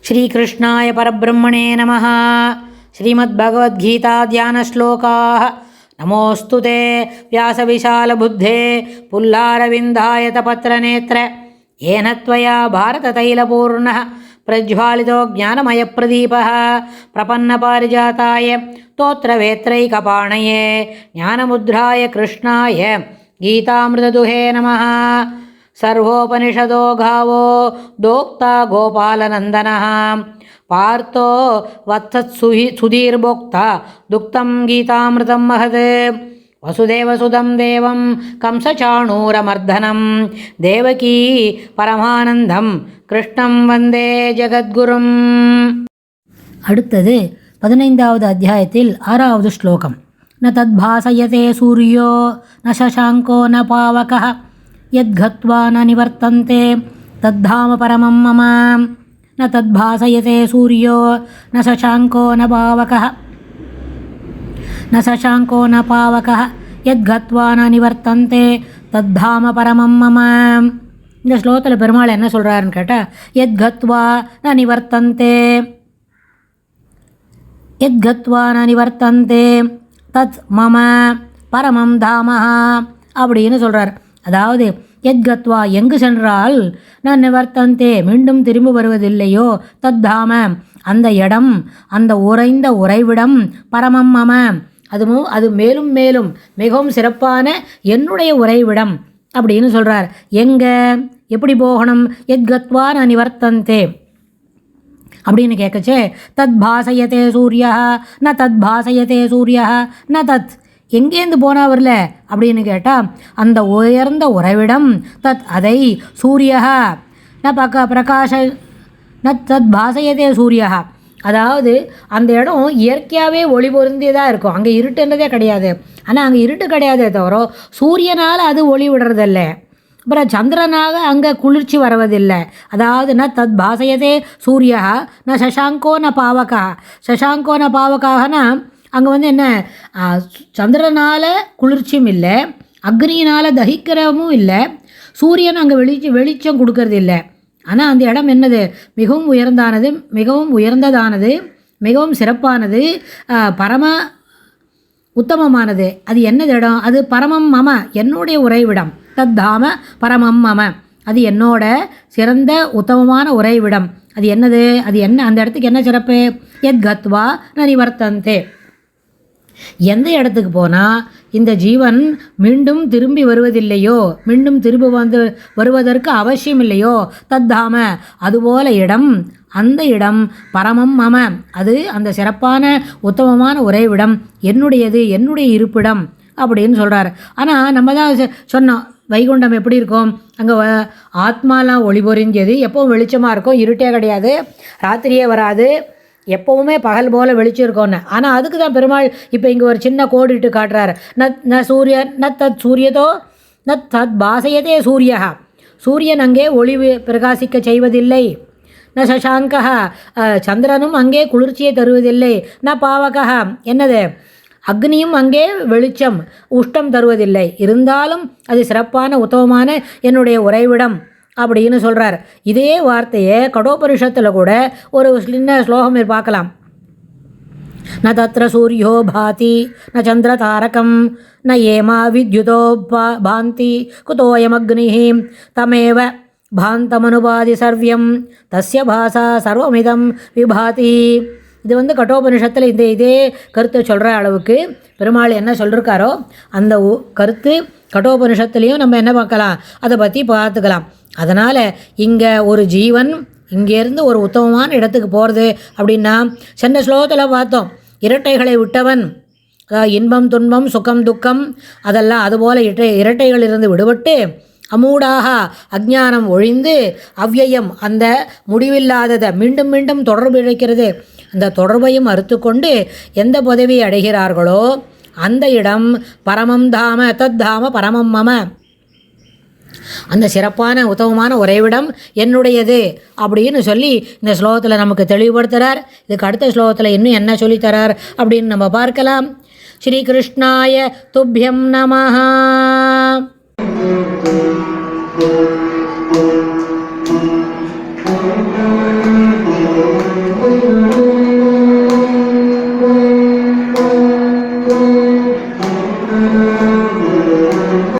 श्रीकृष्णाय परब्रह्मणे नमः। श्रीमद्भगवद्गीता ध्यानश्लोकाः। नमोऽस्तु ते व्यासविशालबुद्धे पुल्लारविन्दायतपत्रनेत्र येन त्वया भारततैलपूर्णः प्रज्वालितो ज्ञानमयप्रदीपः प्रपन्नपारिजाताय स्तोत्रवेत्रैकपाणये ज्ञानमुद्राय कृष्णाय गीतामृतदुहे नमः। सर्वोपनिषदो गावो दोक्ता गोपालनन्दनः पार्थो वत्सत्सुधीर्भोक्ता दुक्तं गीतामृतं महत्। वसुदेवसुदं देवं कंसचाणूरमर्दनं देवकी परमानन्दं कृष्णं वन्दे ஜகத்குரும். அடுத்தது 15வது அத்தியாயத்தில் 6வது ஸ்லோகம். ந தத்பாசயதே சூர்யோ ந சசாங்கோ ந பாவகः யத்கத்வா ந நிவர்த்தந்தே தத்தாம பரமம் மம. ந தத்பாசயதே சூர்யோ ந சசாங்கோ ந பாவகः ந சசாங்கோ ந பாவகः யத்கத்வா ந நிவர்த்தந்தே தத்தாம பரமம் மம. இந்த ஸ்லோகத்தில் பெருமாள் என்ன சொல்கிறாருன்னு கேட்டால், யத்கத்வா ந நிவர்த்தந்தே யத்கத்வா ந நிவர்த்தந்தே தத் மம பரமம் தாமஹ அப்படின்னு சொல்கிறார். அதாவது யத்கத்வா எங்கு சென்றால், நான் நிவர்த்தந்தே மீண்டும் திரும்பி வருவதில்லையோ, தத்தாம அந்த இடம், அந்த உறைந்த உறைவிடம், பரமம் மம அது மேலும் மேலும் மிகவும் சிறப்பான என்னுடைய உறைவிடம் அப்படின்னு சொல்கிறார். எங்கே, எப்படி போகணும்? யத்கத்வா ந நிவர்த்தந்தே அப்படின்னு கேட்கச்சே, தத் பாசயத்தே சூர்யா ந தத் பாசயத்தே சூர்யா ந தத் எங்கேருந்து போனா வரல அப்படின்னு கேட்டால், அந்த உயர்ந்த உறைவிடம் தத் அதை சூர்யா ந பிரகாஷ ந தத் பாசயத்தே சூர்யா அதாவது அந்த இடம் இயற்கையாகவே ஒளி பொருந்தியதாக இருக்கும். அங்கே இருட்டுன்றதே கிடையாது. ஆனால் அங்கே இருட்டு கிடையாதே தவிர சூரியனால் அது ஒளி விடுறதில்ல. அப்புறம் சந்திரனாக அங்கே குளிர்ச்சி வருவதில்லை. அதாவது ந தத் பாசயதே சூர்யா ந சசாங்கோ ந பாவகா. சசாங்கோ ந பாவகாகனா அங்கே என்ன, சந்திரனால் குளிர்ச்சியும் இல்லை, அக்னியினால் தகிக்கிறமும் இல்லை, சூரியன் அங்கே வெளிச்சம் கொடுக்கறது இல்லை. ஆனால் அந்த இடம் என்னது, மிகவும் உயர்ந்தானது, மிகவும் உயர்ந்ததானது, மிகவும் சிறப்பானது, பரம உத்தமமானது. அது என்னது இடம்? அது பரமம் மம என்னுடைய உறைவிடம். தத்தாம பரமம் மம அது என்னோட சிறந்த உத்தமமான உறைவிடம். அது என்னது? அது என்ன, அந்த இடத்துக்கு என்ன சிறப்பு? யத்கத்வா ந நிவர்த்தந்தே எந்த இடத்துக்கு போனால் இந்த ஜீவன் மீண்டும் திரும்பி வருவதில்லையோ, மீண்டும் திரும்பி வருவதற்கு அவசியம் இல்லையோ, தத்தாம அதுபோல இடம், அந்த இடம் பரமம் மம அது அந்த சிறப்பான உத்தமமான உறைவிடம் என்னுடையது, என்னுடைய இருப்பிடம் அப்படின்னு சொல்கிறார். ஆனால் நம்ம தான் சொன்னோம், வைகுண்டம் எப்படி இருக்கும்? அங்கே ஆத்மாலாம் ஒளி பொறிஞ்சது, எப்பவும் வெளிச்சமாக இருக்கும், இருட்டே கிடையாது, ராத்திரியே வராது, எப்போவுமே பகல் போல் வெளிச்சம் இருக்கோன்னு. ஆனால் அதுக்கு தான் பெருமாள் இப்போ இங்கே ஒரு சின்ன கோடிட்டு காட்டுறார். ந சூரியன் ந தத் சூரியதோ ந தத் பாசயதே சூரியா சூரியன் அங்கே ஒளி பிரகாசிக்க செய்வதில்லை. ந சசாங்கா சந்திரனும் அங்கே குளிர்ச்சியை தருவதில்லை. ந பாவகா என்னது, அக்னியும் அங்கே வெளிச்சம் உஷ்டம் தருவதில்லை. இருந்தாலும் அது சிறப்பான உத்தமமான என்னுடைய உறைவிடம் அப்படின்னு சொல்கிறார். இதே வார்த்தையை கடோபனிஷத்தில் கூட ஒரு சின்ன ஸ்லோகம் பார்க்கலாம். ந தத்ர சூரியோ பாதி ந சந்திர தாரகம் ந ஏமா வித்யுதோ பாந்தி குதோயமக்னி தமேவ பாந்தமனுபாதி சர்வியம் தஸ்ய பாசா சர்வமிதம் விபாதி. இது கடோபனிஷத்தில் இதே கருத்தை சொல்கிற அளவுக்கு பெருமாள் என்ன சொல்லியிருக்காரோ அந்த கருத்து கடோபனிஷத்துலேயும் நம்ம என்ன பார்க்கலாம், அதை பற்றி பார்த்துக்கலாம். அதனால் இங்கே ஒரு ஜீவன் இங்கேருந்து ஒரு உத்தமமான இடத்துக்கு போகிறது அப்படின்னா, சென்ற ஸ்லோகத்தில் பார்த்தோம், இரட்டைகளை விட்டவன், அதாவது இன்பம் துன்பம் சுகம் துக்கம் அதெல்லாம் அதுபோல் இரட்டைகளிலிருந்து விடுபட்டு அமூடாக அஜ்ஞானம் ஒழிந்து அவ்யயம் அந்த முடிவில்லாததை மீண்டும் மீண்டும் தொடர்பு இழைக்கிறது, அந்த தொடர்பையும் அறுத்து கொண்டு எந்த பதவியை அடைகிறார்களோ அந்த இடம் பரமம் தாம தத் தாம பரமம் மம அந்த சிறப்பான உத்தமமான உறைவிடம் என்னுடையது அப்படின்னு சொல்லி இந்த ஸ்லோகத்தில் நமக்கு தெளிவுபடுத்துகிறார். இதுக்கு அடுத்த ஸ்லோகத்தில் இன்னும் என்ன சொல்லித்தரார் அப்படின்னு நம்ம பார்க்கலாம். ஸ்ரீ கிருஷ்ணாய துப்யம் நமஹ.